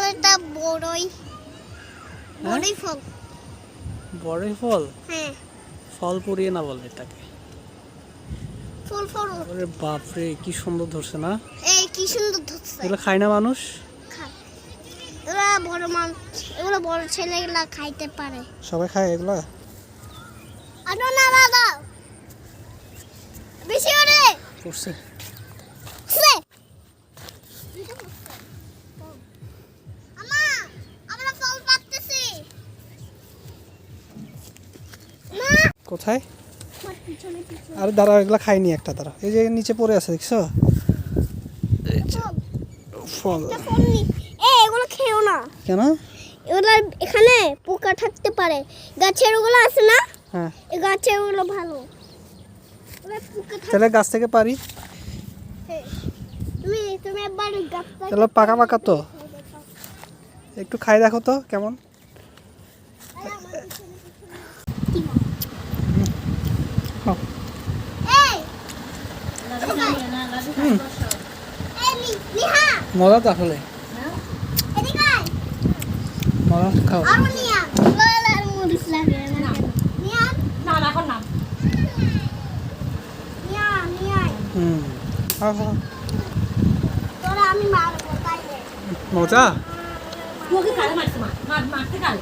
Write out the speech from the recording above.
এটা বড়ই বড়ই ফল। বড়ই ফল? হ্যাঁ, ফল পুড়িয়ে না বলে এটাকে। ফুল ফল। আরে বাপ রে, কি সুন্দর ধরছে না? এই কি সুন্দর ধরছে। এগুলো খায় না মানুষ? খায়। এগুলা বড় মানুষ, এগুলো বড় ছেলেগুলা খাইতে পারে। সবাই খায় এগুলা? আনো না দাদা, বেশি করে করছে। আমা, আমরা ফল পাড়তেছি। না, কোথায়? আমার পিছনে পিছনে আরে দাঁড়াও, এগুলা খাইনি একটা, দাঁড়াও। এই যে নিচে পড়ে আছে, দেখছো? এই যে ফল। একটা ফল নি। এগুলো খেও না। কেন? এগুলো এখানে পোকা থাকতে পারে। গাছের ওগুলো আছে না, হ্যাঁ, এই গাছের ওগুলো ভালো। ওগুলো পোকা থাকে। তাহলে গাছ থেকে পারি। তুমি তুমি একবার গাছটা এগুলো পাকা পাকা তো, একটু খাই দেখো তো কেমন। খাও। এই নিহা মজা তো আসলে, এদিকে আয়। মজা। খাও। আরো নিয়া লাল মরিচ লাগে না নিয়া না না এখন না নিয়া নিয়া খাও খাও। তোরা আমি মারবো তাইলে। মজা। ওকে কারে মারছে মারতে কারে